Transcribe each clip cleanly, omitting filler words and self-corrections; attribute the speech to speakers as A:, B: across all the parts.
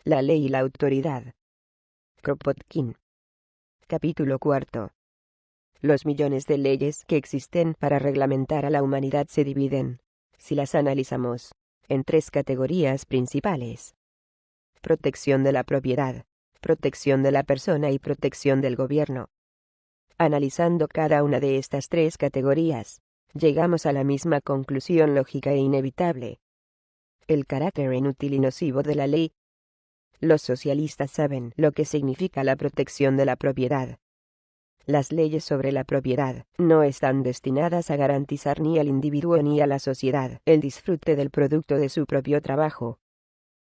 A: La ley y la autoridad. Kropotkin. Capítulo 4. Los millones de leyes que existen para reglamentar a la humanidad se dividen, si las analizamos, en tres categorías principales: protección de la propiedad, protección de la persona y protección del gobierno. Analizando cada una de estas tres categorías, llegamos a la misma conclusión lógica e inevitable: el carácter inútil y nocivo de la ley. Los socialistas saben lo que significa la protección de la propiedad. Las leyes sobre la propiedad no están destinadas a garantizar ni al individuo ni a la sociedad el disfrute del producto de su propio trabajo.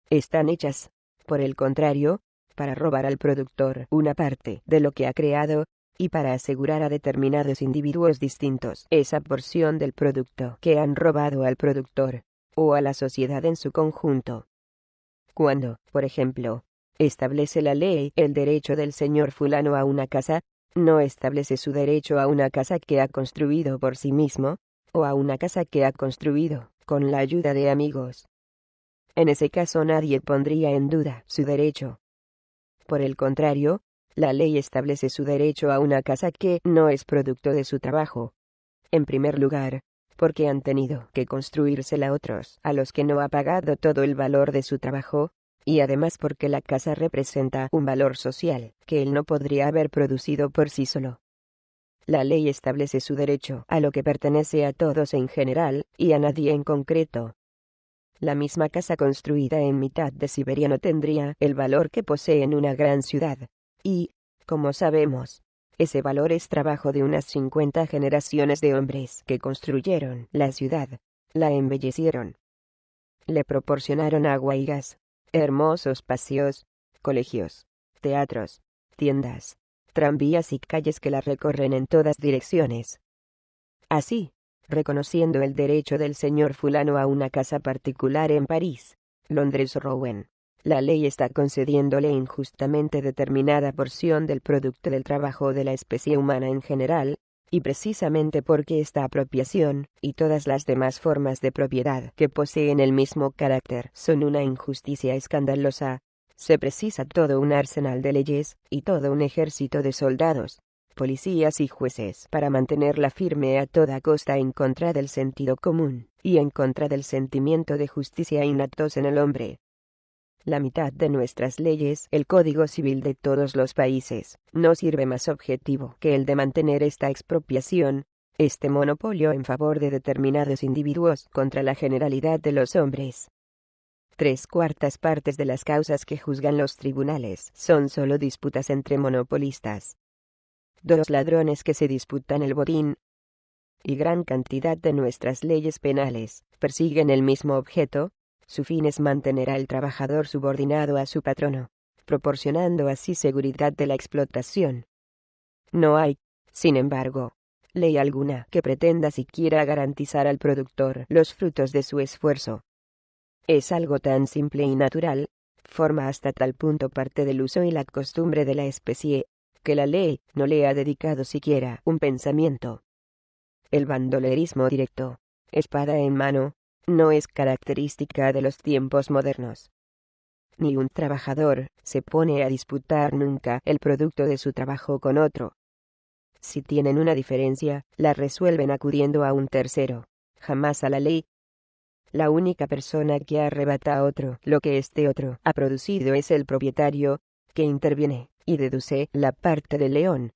A: Están hechas, por el contrario, para robar al productor una parte de lo que ha creado, y para asegurar a determinados individuos distintos esa porción del producto que han robado al productor, o a la sociedad en su conjunto. Cuando, por ejemplo, establece la ley el derecho del señor fulano a una casa, no establece su derecho a una casa que ha construido por sí mismo, o a una casa que ha construido con la ayuda de amigos. En ese caso nadie pondría en duda su derecho. Por el contrario, la ley establece su derecho a una casa que no es producto de su trabajo. En primer lugar, porque han tenido que construírsela otros a los que no ha pagado todo el valor de su trabajo, y además porque la casa representa un valor social que él no podría haber producido por sí solo. La ley establece su derecho a lo que pertenece a todos en general, y a nadie en concreto. La misma casa construida en mitad de Siberia no tendría el valor que posee en una gran ciudad, y, como sabemos, ese valor es trabajo de unas 50 generaciones de hombres que construyeron la ciudad, la embellecieron, le proporcionaron agua y gas, hermosos paseos, colegios, teatros, tiendas, tranvías y calles que la recorren en todas direcciones. Así, reconociendo el derecho del señor fulano a una casa particular en París, Londres o Rouen, la ley está concediéndole injustamente determinada porción del producto del trabajo de la especie humana en general, y precisamente porque esta apropiación, y todas las demás formas de propiedad que poseen el mismo carácter, son una injusticia escandalosa, se precisa todo un arsenal de leyes, y todo un ejército de soldados, policías y jueces para mantenerla firme a toda costa en contra del sentido común, y en contra del sentimiento de justicia innatos en el hombre. La mitad de nuestras leyes, el Código Civil de todos los países, no sirve más objetivo que el de mantener esta expropiación, este monopolio en favor de determinados individuos contra la generalidad de los hombres. 3/4 partes de las causas que juzgan los tribunales son solo disputas entre monopolistas. 2 ladrones que se disputan el botín. Y gran cantidad de nuestras leyes penales persiguen el mismo objeto. Su fin es mantener al trabajador subordinado a su patrono, proporcionando así seguridad de la explotación. No hay, sin embargo, ley alguna que pretenda siquiera garantizar al productor los frutos de su esfuerzo. Es algo tan simple y natural, forma hasta tal punto parte del uso y la costumbre de la especie, que la ley no le ha dedicado siquiera un pensamiento. El bandolerismo directo, espada en mano, no es característica de los tiempos modernos. Ni un trabajador se pone a disputar nunca el producto de su trabajo con otro. Si tienen una diferencia, la resuelven acudiendo a un tercero, jamás a la ley. La única persona que arrebata a otro lo que este otro ha producido es el propietario, que interviene y deduce la parte del león.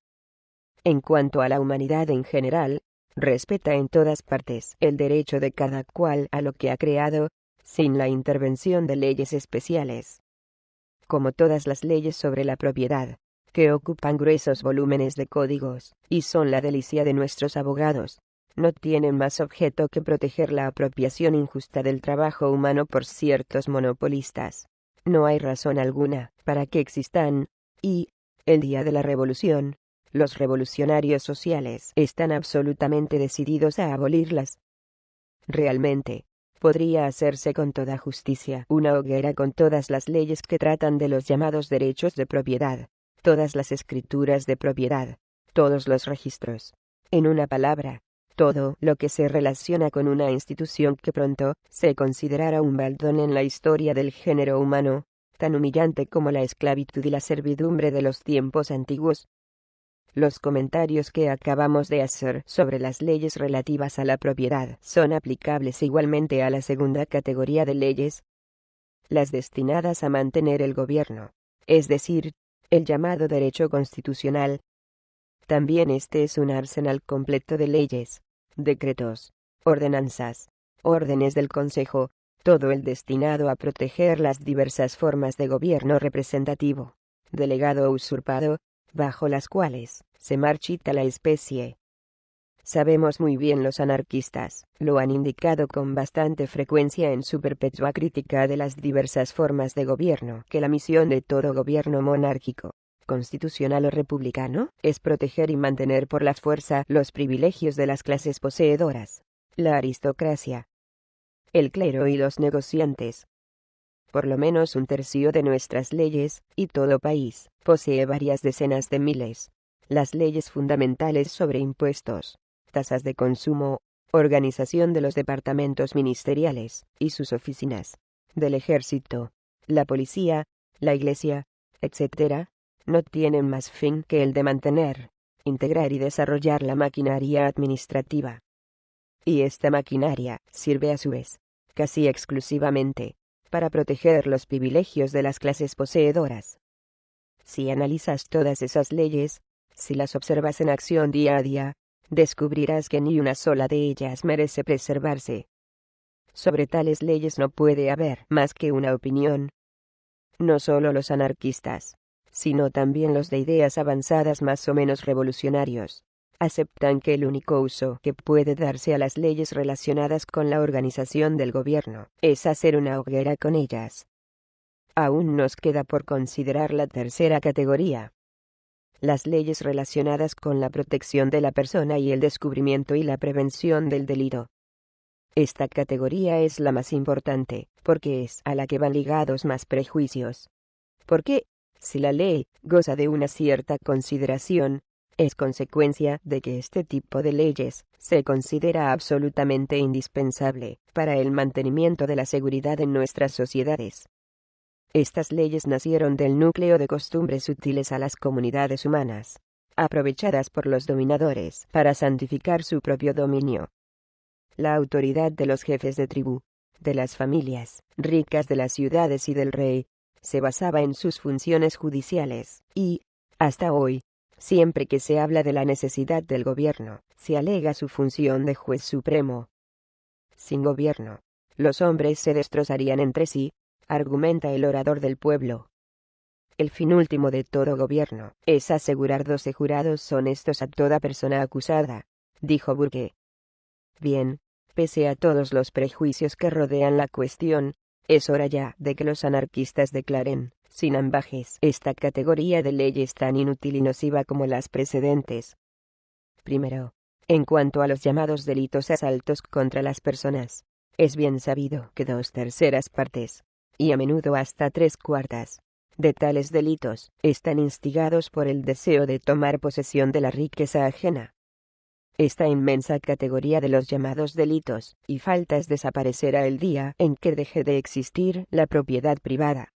A: En cuanto a la humanidad en general, respeta en todas partes el derecho de cada cual a lo que ha creado, sin la intervención de leyes especiales. Como todas las leyes sobre la propiedad, que ocupan gruesos volúmenes de códigos, y son la delicia de nuestros abogados, no tienen más objeto que proteger la apropiación injusta del trabajo humano por ciertos monopolistas. No hay razón alguna para que existan, y, el día de la revolución, los revolucionarios sociales están absolutamente decididos a abolirlas. Realmente, podría hacerse con toda justicia una hoguera con todas las leyes que tratan de los llamados derechos de propiedad, todas las escrituras de propiedad, todos los registros. En una palabra, todo lo que se relaciona con una institución que pronto se considerará un baldón en la historia del género humano, tan humillante como la esclavitud y la servidumbre de los tiempos antiguos. Los comentarios que acabamos de hacer sobre las leyes relativas a la propiedad son aplicables igualmente a la segunda categoría de leyes, las destinadas a mantener el gobierno, es decir, el llamado derecho constitucional. También este es un arsenal completo de leyes, decretos, ordenanzas, órdenes del Consejo, todo el destinado a proteger las diversas formas de gobierno representativo, delegado o usurpado, bajo las cuales se marchita la especie. Sabemos muy bien los anarquistas, lo han indicado con bastante frecuencia en su perpetua crítica de las diversas formas de gobierno, que la misión de todo gobierno monárquico, constitucional o republicano, es proteger y mantener por la fuerza los privilegios de las clases poseedoras, la aristocracia, el clero y los negociantes. Por lo menos un tercio de nuestras leyes, y todo país, posee varias decenas de miles. Las leyes fundamentales sobre impuestos, tasas de consumo, organización de los departamentos ministeriales, y sus oficinas, del ejército, la policía, la iglesia, etc., no tienen más fin que el de mantener, integrar y desarrollar la maquinaria administrativa. Y esta maquinaria sirve a su vez, casi exclusivamente, para proteger los privilegios de las clases poseedoras. Si analizas todas esas leyes, si las observas en acción día a día, descubrirás que ni una sola de ellas merece preservarse. Sobre tales leyes no puede haber más que una opinión. No solo los anarquistas, sino también los de ideas avanzadas más o menos revolucionarios, aceptan que el único uso que puede darse a las leyes relacionadas con la organización del gobierno es hacer una hoguera con ellas. Aún nos queda por considerar la tercera categoría. Las leyes relacionadas con la protección de la persona y el descubrimiento y la prevención del delito. Esta categoría es la más importante, porque es a la que van ligados más prejuicios. Porque, si la ley goza de una cierta consideración, es consecuencia de que este tipo de leyes se considera absolutamente indispensable para el mantenimiento de la seguridad en nuestras sociedades. Estas leyes nacieron del núcleo de costumbres útiles a las comunidades humanas, aprovechadas por los dominadores para santificar su propio dominio. La autoridad de los jefes de tribu, de las familias ricas de las ciudades y del rey, se basaba en sus funciones judiciales, y, hasta hoy, siempre que se habla de la necesidad del gobierno, se alega su función de juez supremo. Sin gobierno, los hombres se destrozarían entre sí, argumenta el orador del pueblo. El fin último de todo gobierno es asegurar 12 jurados honestos a toda persona acusada, dijo Burke. Bien, pese a todos los prejuicios que rodean la cuestión, es hora ya de que los anarquistas declaren, sin ambajes, esta categoría de leyes tan inútil y nociva como las precedentes. Primero, en cuanto a los llamados delitos asaltos contra las personas, es bien sabido que 2/3 partes, y a menudo hasta 3/4, de tales delitos están instigados por el deseo de tomar posesión de la riqueza ajena. Esta inmensa categoría de los llamados delitos y faltas desaparecerá el día en que deje de existir la propiedad privada.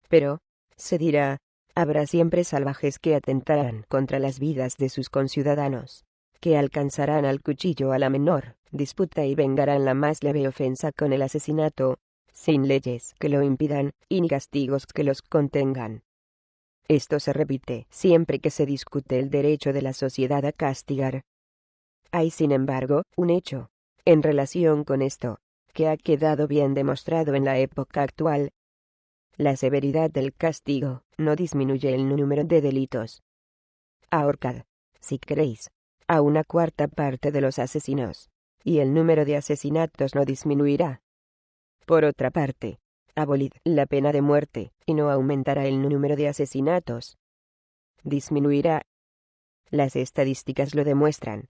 A: Pero, se dirá, habrá siempre salvajes que atentarán contra las vidas de sus conciudadanos, que alcanzarán al cuchillo a la menor disputa y vengarán la más leve ofensa con el asesinato, sin leyes que lo impidan, y ni castigos que los contengan. Esto se repite siempre que se discute el derecho de la sociedad a castigar. Hay sin embargo, un hecho, en relación con esto, que ha quedado bien demostrado en la época actual. La severidad del castigo no disminuye el número de delitos. Ahorcad, si queréis, a 1/4 parte de los asesinos, y el número de asesinatos no disminuirá. Por otra parte, abolid la pena de muerte, y no aumentará el número de asesinatos. Disminuirá. Las estadísticas lo demuestran.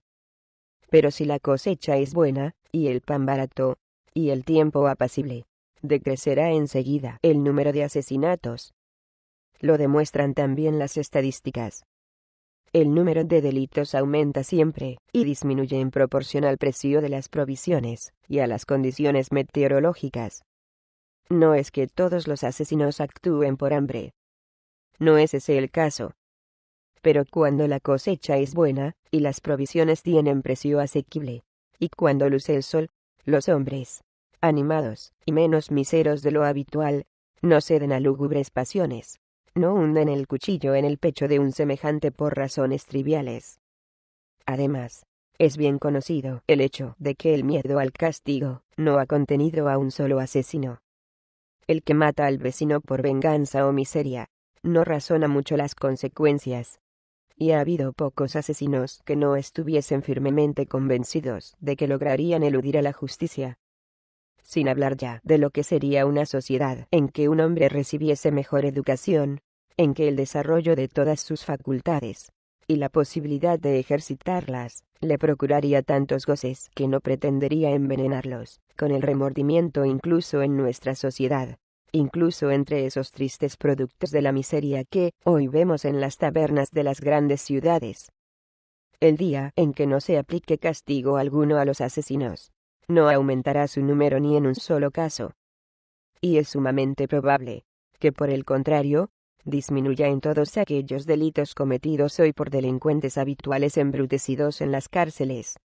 A: Pero si la cosecha es buena, y el pan barato, y el tiempo apacible, decrecerá enseguida el número de asesinatos. Lo demuestran también las estadísticas. El número de delitos aumenta siempre, y disminuye en proporción al precio de las provisiones, y a las condiciones meteorológicas. No es que todos los asesinos actúen por hambre. No es ese el caso. Pero cuando la cosecha es buena, y las provisiones tienen precio asequible, y cuando luce el sol, los hombres, animados, y menos miseros de lo habitual, no ceden a lúgubres pasiones, no hunden el cuchillo en el pecho de un semejante por razones triviales. Además, es bien conocido el hecho de que el miedo al castigo no ha contenido a un solo asesino. El que mata al vecino por venganza o miseria, no razona mucho las consecuencias. Y ha habido pocos asesinos que no estuviesen firmemente convencidos de que lograrían eludir a la justicia. Sin hablar ya de lo que sería una sociedad en que un hombre recibiese mejor educación, en que el desarrollo de todas sus facultades, y la posibilidad de ejercitarlas, le procuraría tantos goces que no pretendería envenenarlos, con el remordimiento incluso en nuestra sociedad, incluso entre esos tristes productos de la miseria que hoy vemos en las tabernas de las grandes ciudades. El día en que no se aplique castigo alguno a los asesinos, no aumentará su número ni en un solo caso. Y es sumamente probable que, por el contrario, disminuya en todos aquellos delitos cometidos hoy por delincuentes habituales embrutecidos en las cárceles.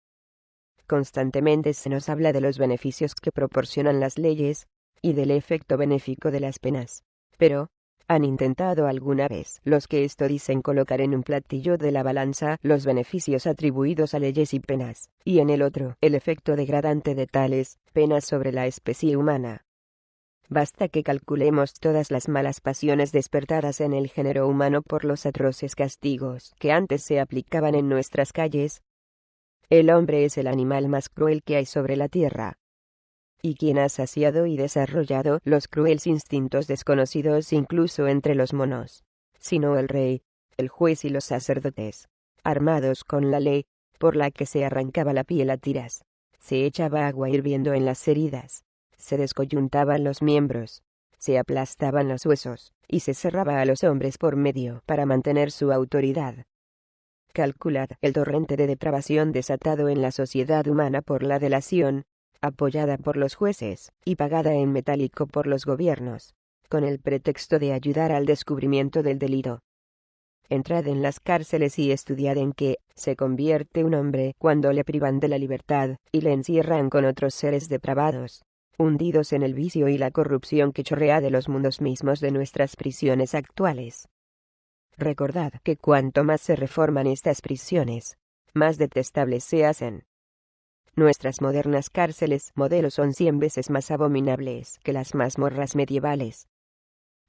A: Constantemente se nos habla de los beneficios que proporcionan las leyes, y del efecto benéfico de las penas. Pero, ¿han intentado alguna vez los que esto dicen colocar en un platillo de la balanza los beneficios atribuidos a leyes y penas, y en el otro el efecto degradante de tales penas sobre la especie humana? Basta que calculemos todas las malas pasiones despertadas en el género humano por los atroces castigos que antes se aplicaban en nuestras calles. El hombre es el animal más cruel que hay sobre la tierra. ¿Y quién ha saciado y desarrollado los crueles instintos desconocidos incluso entre los monos? Sino el rey, el juez y los sacerdotes, armados con la ley, por la que se arrancaba la piel a tiras, se echaba agua hirviendo en las heridas, se descoyuntaban los miembros, se aplastaban los huesos, y se cerraba a los hombres por medio para mantener su autoridad. Calculad el torrente de depravación desatado en la sociedad humana por la delación, apoyada por los jueces, y pagada en metálico por los gobiernos, con el pretexto de ayudar al descubrimiento del delito. Entrad en las cárceles y estudiad en qué se convierte un hombre cuando le privan de la libertad, y le encierran con otros seres depravados, hundidos en el vicio y la corrupción que chorrea de los mundos mismos de nuestras prisiones actuales. Recordad que cuanto más se reforman estas prisiones, más detestables se hacen. Nuestras modernas cárceles modelo son 100 veces más abominables que las mazmorras medievales.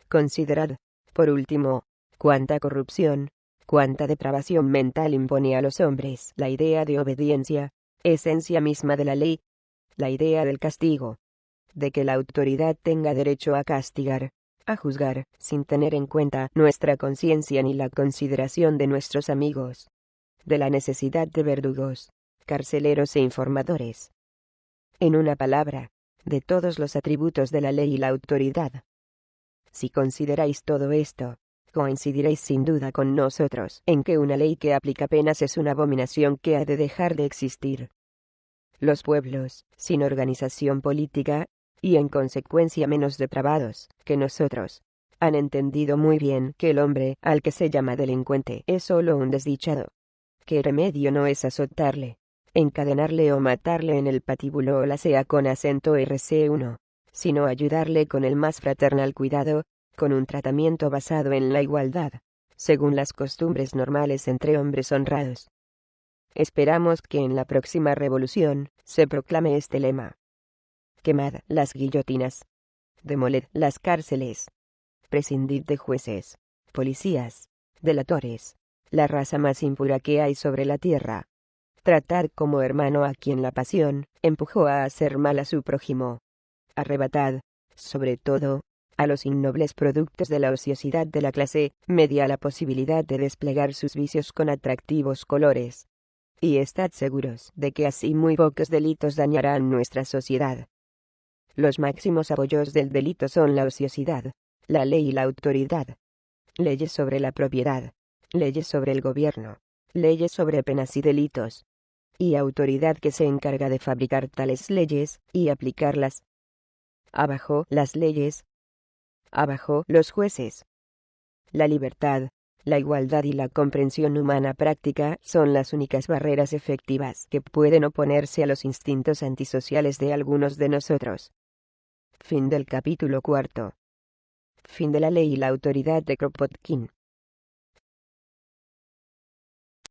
A: Considerad, por último, cuánta corrupción, cuánta depravación mental impone a los hombres la idea de obediencia, esencia misma de la ley, la idea del castigo, de que la autoridad tenga derecho a castigar, a juzgar, sin tener en cuenta nuestra conciencia ni la consideración de nuestros amigos, de la necesidad de verdugos, carceleros e informadores. En una palabra, de todos los atributos de la ley y la autoridad. Si consideráis todo esto, coincidiréis sin duda con nosotros en que una ley que aplica penas es una abominación que ha de dejar de existir. Los pueblos, sin organización política, y en consecuencia menos depravados que nosotros, han entendido muy bien que el hombre al que se llama delincuente es solo un desdichado, que el remedio no es azotarle, encadenarle o matarle en el patíbulo o la sea con acento RC1, sino ayudarle con el más fraternal cuidado, con un tratamiento basado en la igualdad, según las costumbres normales entre hombres honrados. Esperamos que en la próxima revolución se proclame este lema. Quemad las guillotinas. Demoled las cárceles. Prescindid de jueces, policías, delatores, la raza más impura que hay sobre la tierra. Tratad como hermano a quien la pasión empujó a hacer mal a su prójimo. Arrebatad, sobre todo, a los innobles productos de la ociosidad de la clase media la posibilidad de desplegar sus vicios con atractivos colores. Y estad seguros de que así muy pocos delitos dañarán nuestra sociedad. Los máximos apoyos del delito son la ociosidad, la ley y la autoridad. Leyes sobre la propiedad, leyes sobre el gobierno, leyes sobre penas y delitos. Y autoridad que se encarga de fabricar tales leyes y aplicarlas. Abajo las leyes. Abajo los jueces. La libertad, la igualdad y la comprensión humana práctica son las únicas barreras efectivas que pueden oponerse a los instintos antisociales de algunos de nosotros. Fin del capítulo 4. Fin de la ley y la autoridad de Kropotkin.